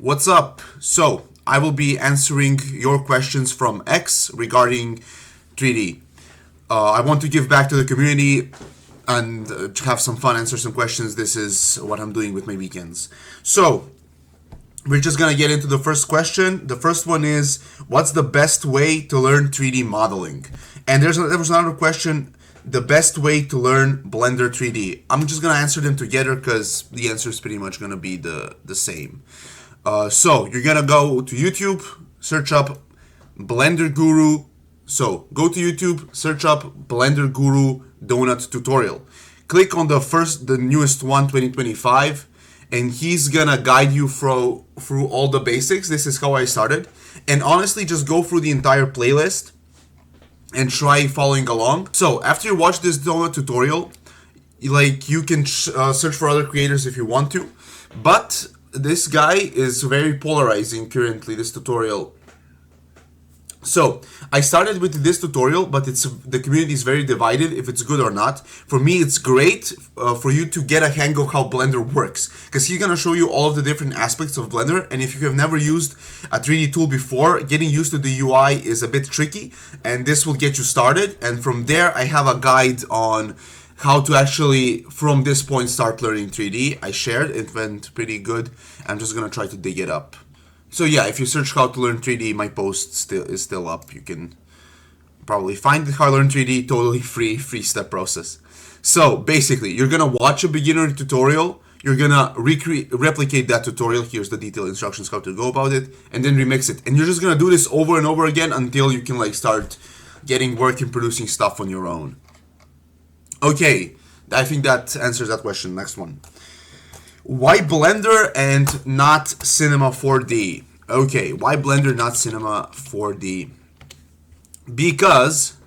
What's up? So, I will be answering your questions from X regarding 3D. I want to give back to the community and to have some fun, answer some questions. This is what I'm doing with my weekends. So, we're just gonna get into the first question. The first one is, what's the best way to learn 3D modeling? And there was another question, the best way to learn Blender 3D. I'm just gonna answer them together because the answer is pretty much gonna be the same. So you're gonna go to YouTube, search up Blender Guru. So go to YouTube, search up Blender Guru Donut tutorial. Click on the newest one, 2025, and he's gonna guide you through all the basics. This is how I started, and honestly, just go through the entire playlist and try following along. So after you watch this donut tutorial, you can search for other creators if you want to, but this guy is very polarizing currently, this tutorial. So I started with this tutorial, but the community is very divided if it's good or not. For me, it's great for you to get a hang of how Blender works, because he's gonna show you all of the different aspects of Blender. And if you have never used a 3D tool before, getting used to the UI is a bit tricky, and this will get you started. And from there, I have a guide on how to actually, from this point, start learning 3D. I shared, it went pretty good. I'm just gonna try to dig it up. So yeah, if you search how to learn 3D, my post is still up. You can probably find how to learn 3D, totally free step process. So basically, you're gonna watch a beginner tutorial, you're gonna replicate that tutorial, here's the detailed instructions how to go about it, and then remix it. And you're just gonna do this over and over again until you can start getting work and producing stuff on your own. Okay, I think that answers that question. Next one. Why Blender and not Cinema 4D? Okay, why Blender, not Cinema 4D? Because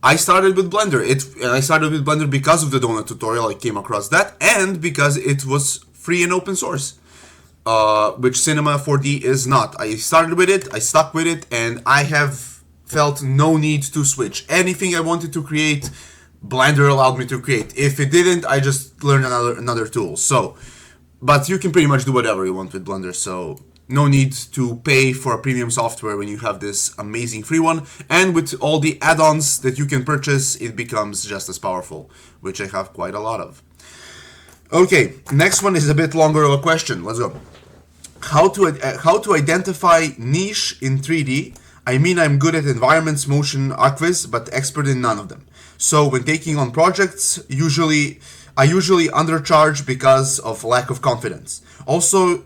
I started with Blender. I started with Blender because of the donut tutorial. I came across that, and because it was free and open source, which Cinema 4D is not. I started with it, I stuck with it, and I have felt no need to switch. Anything I wanted to create, Blender allowed me to create. If it didn't, I just learned another tool. But you can pretty much do whatever you want with Blender, so no need to pay for a premium software when you have this amazing free one. And with all the add-ons that you can purchase, it becomes just as powerful, which I have quite a lot of. Okay, next one is a bit longer of a question. Let's go. How to identify niche in 3D? I mean, I'm good at environments, motion, archviz, but expert in none of them. So when taking on projects, I usually undercharge because of lack of confidence. Also,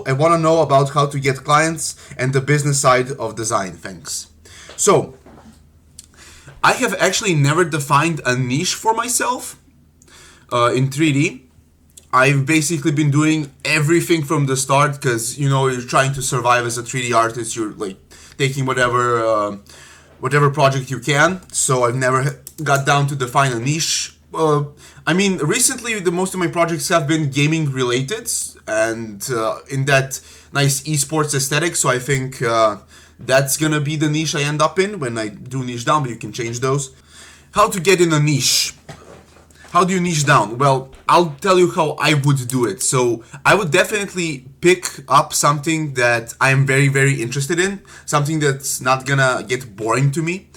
I want to know about how to get clients and the business side of design. Thanks. So, I have actually never defined a niche for myself in 3D. I've basically been doing everything from the start because, you're trying to survive as a 3D artist. You're taking whatever project you can. So I've never got down to define a niche. Recently, most of my projects have been gaming related and in that nice esports aesthetic. So I think that's gonna be the niche I end up in when I do niche down, but you can change those. How to get in a niche? How do you niche down? Well, I'll tell you how I would do it. So I would definitely pick up something that I'm very, very interested in, something that's not gonna get boring to me.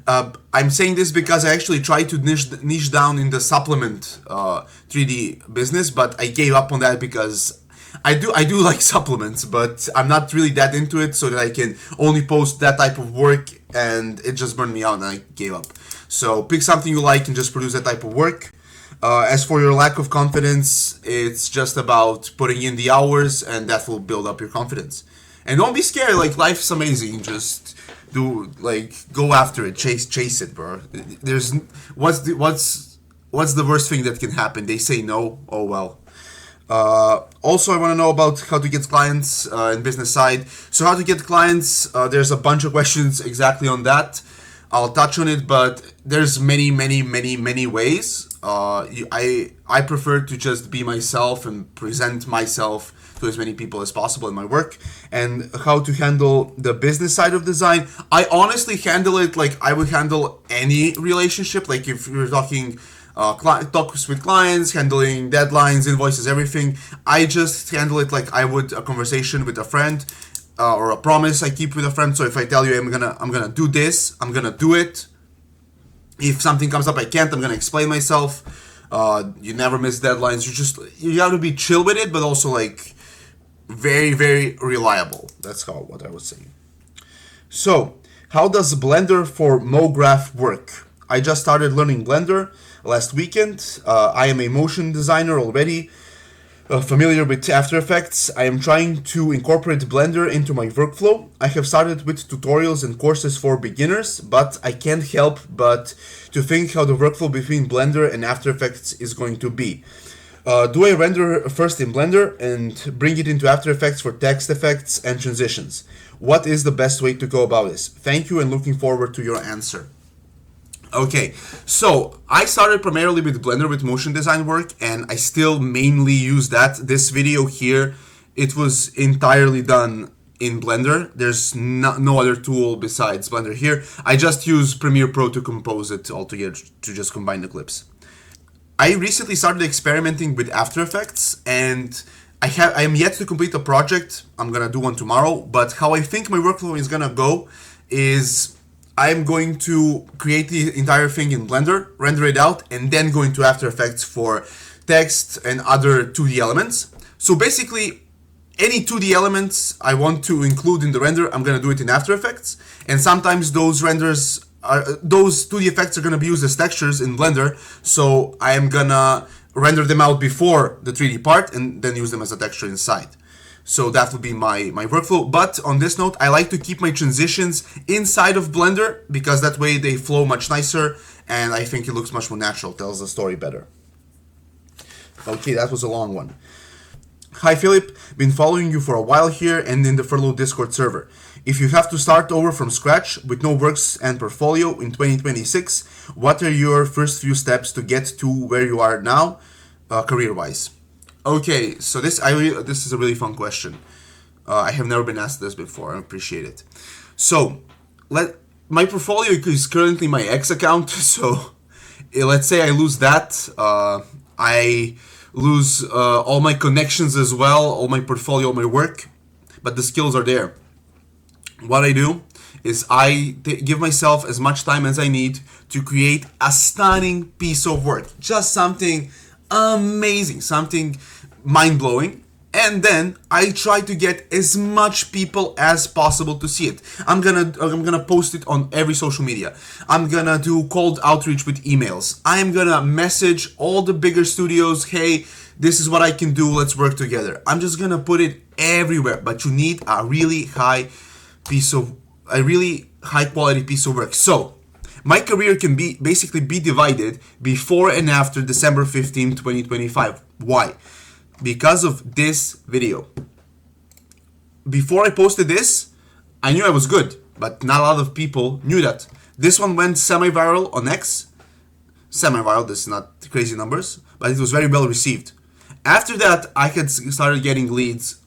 I'm saying this because I actually tried to niche down in the supplement 3D business, but I gave up on that because I do like supplements, but I'm not really that into it, so that I can only post that type of work, and it just burned me out and I gave up. So pick something you like and just produce that type of work. As for your lack of confidence, it's just about putting in the hours, and that will build up your confidence. And don't be scared, life's amazing, just go after it, chase it, bro. What's the worst thing that can happen? They say no. Oh well. Also, I want to know about how to get clients and business side. So how to get clients? There's a bunch of questions exactly on that. I'll touch on it, but there's many ways. I prefer to just be myself and present myself to as many people as possible in my work. And how to handle the business side of design, I honestly handle it like I would handle any relationship. Like if you're talking talks with clients, handling deadlines, invoices, everything. I just handle it like I would a conversation with a friend, or a promise I keep with a friend. So if I tell you I'm gonna do this, I'm gonna do it. If something comes up I can't, I'm gonna explain myself. You never miss deadlines. You gotta be chill with it, but also like very, very reliable. That's what I would say. So, how does Blender for MoGraph work? I just started learning Blender last weekend. I am a motion designer already, familiar with After Effects. I am trying to incorporate Blender into my workflow. I have started with tutorials and courses for beginners, but I can't help but to think how the workflow between Blender and After Effects is going to be. Do I render first in Blender and bring it into After Effects for text effects and transitions? What is the best way to go about this? Thank you and looking forward to your answer. Okay, so I started primarily with Blender with motion design work, and I still mainly use that. This video here, it was entirely done in Blender. There's no other tool besides Blender here. I just use Premiere Pro to compose it all together, to just combine the clips. I recently started experimenting with After Effects, and I am yet to complete a project. I'm gonna do one tomorrow, but how I think my workflow is gonna go is I'm going to create the entire thing in Blender, render it out, and then go into After Effects for text and other 2D elements. So basically, any 2D elements I want to include in the render, I'm gonna do it in After Effects, and sometimes those 2D effects are gonna be used as textures in Blender, so I am gonna render them out before the 3D part and then use them as a texture inside. So that would be my workflow. But on this note, I like to keep my transitions inside of Blender because that way they flow much nicer and I think it looks much more natural, tells the story better. Okay, that was a long one. Hi Philip, been following you for a while here and in the Furlough Discord server. If you have to start over from scratch with no works and portfolio in 2026, what are your first few steps to get to where you are now, career-wise? Okay, so this is a really fun question. I have never been asked this before. I appreciate it. So, my portfolio is currently my X account. So, let's say I lose that. I lose all my connections as well, all my portfolio, all my work, but the skills are there. What I do is I give myself as much time as I need to create a stunning piece of work, just something amazing, something mind-blowing, and then I try to get as much people as possible to see it. I'm gonna post it on every social media. I'm gonna do cold outreach with emails. I'm gonna message all the bigger studios, hey, this is what I can do, let's work together. I'm just gonna put it everywhere, but you need a really high quality piece of work. So my career can basically be divided before and after December 15, 2025. Why? Because of this video. Before I posted this, I knew I was good, but not a lot of people knew that. This one went semi-viral on X. Semi-viral, this is not crazy numbers, but it was very well received. After that, I had started getting leads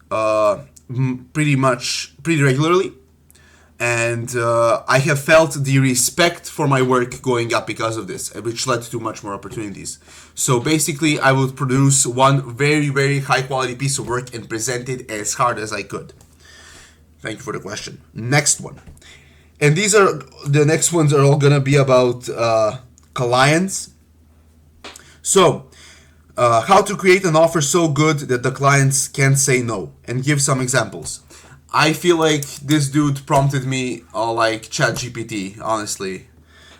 pretty regularly, and I have felt the respect for my work going up because of this, which led to much more opportunities. So basically, I would produce one very, very high quality piece of work and present it as hard as I could. Thank you for the question. Next one. And the next ones are all gonna be about clients. So, how to create an offer so good that the clients can't say no, and give some examples. I feel like this dude prompted me like ChatGPT, honestly.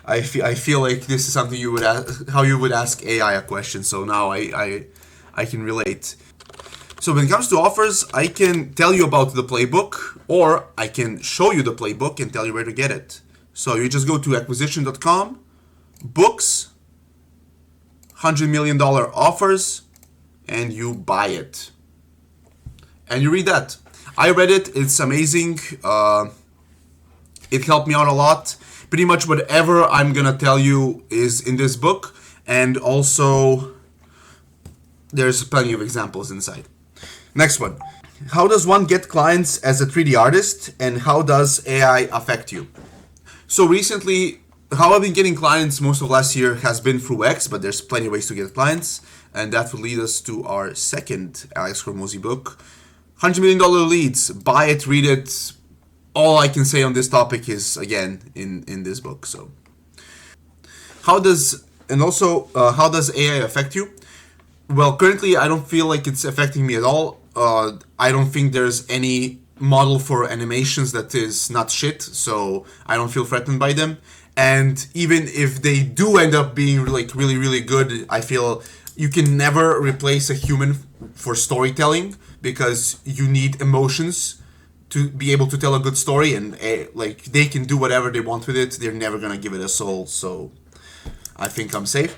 I feel like this is something how you would ask AI a question, so now I can relate. So when it comes to offers, I can tell you about the playbook, or I can show you the playbook and tell you where to get it. So you just go to acquisition.com, books, $100 million offers, and you buy it. And you read that. I read it, it's amazing. It helped me out a lot. Pretty much whatever I'm gonna tell you is in this book, and also there's plenty of examples inside. Next one. How does one get clients as a 3D artist, and how does AI affect you? So recently, how I've been getting clients most of last year has been through X, but there's plenty of ways to get clients. And that would lead us to our second Alex Hormozi book, $100 million Leads. Buy it, read it. All I can say on this topic is, again, in this book. So, how does AI affect you? Well, currently I don't feel like it's affecting me at all. I don't think there's any model for animations that is not shit, so I don't feel threatened by them. And even if they do end up being like really, really good, I feel you can never replace a human for storytelling, because you need emotions to be able to tell a good story, and like they can do whatever they want with it. They're never gonna give it a soul, so I think I'm safe.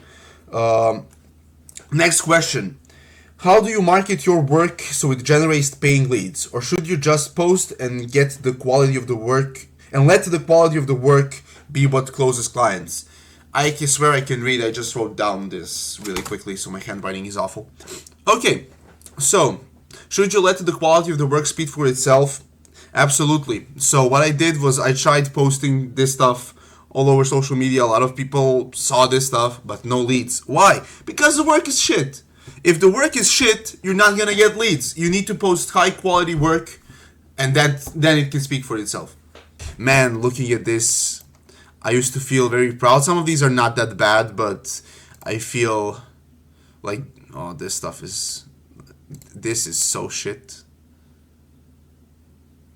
Next question. How do you market your work so it generates paying leads? Or should you just post and get the quality of the work and let the quality of the work be what closes clients? I can swear I can read. I just wrote down this really quickly, so my handwriting is awful. Okay, so should you let the quality of the work speak for itself? Absolutely. So what I did was I tried posting this stuff all over social media. A lot of people saw this stuff, but no leads. Why? Because the work is shit. If the work is shit, you're not gonna get leads. You need to post high quality work, and then it can speak for itself. Man, looking at this, I used to feel very proud. Some of these are not that bad, but I feel like, oh, this is so shit.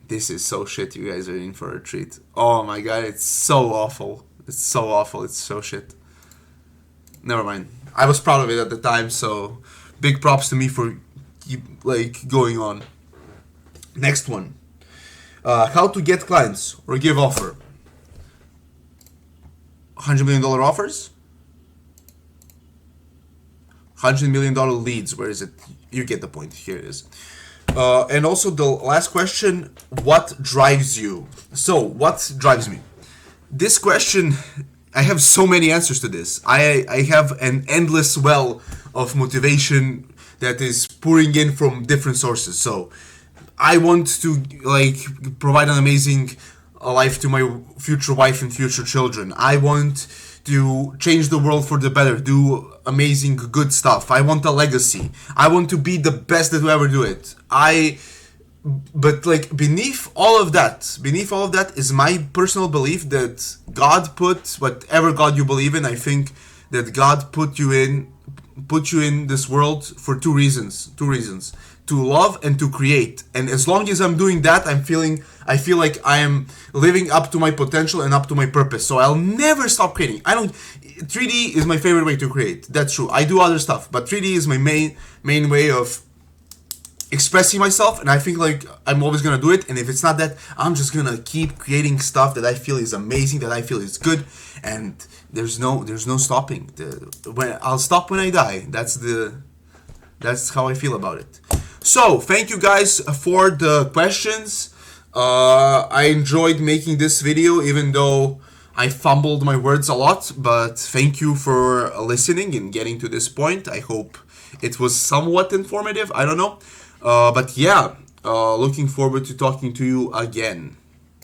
This is so shit. You guys are in for a treat. Oh my god, it's so awful. It's so awful. It's so shit. Never mind. I was proud of it at the time, so big props to me for like going on. Next one. How to get clients or give offer. $100 million offers? $100 million leads. Where is it? You get the point. Here it is. And also the last question, what drives you? So, what drives me? This question, I have so many answers to this. I have an endless well of motivation that is pouring in from different sources. So, I want to like provide an amazing life to my future wife and future children. I want to change the world for the better, do amazing good stuff. I want a legacy. I want to be the best that will ever do it. But like beneath all of that is my personal belief that God put, whatever God you believe in, I think that God put you in this world for two reasons, to love and to create. And as long as I'm doing that, I feel like I am living up to my potential and up to my purpose. So I'll never stop creating. 3D is my favorite way to create. That's true. I do other stuff, but 3D is my main way of expressing myself, and I think like I'm always gonna do it. And if it's not that, I'm just gonna keep creating stuff that I feel is amazing, that I feel is good, and there's no stopping. I'll stop when I die. That's how I feel about it. So thank you guys for the questions. I enjoyed making this video, even though I fumbled my words a lot, but thank you for listening and getting to this point. I hope it was somewhat informative. I don't know. But yeah, looking forward to talking to you again.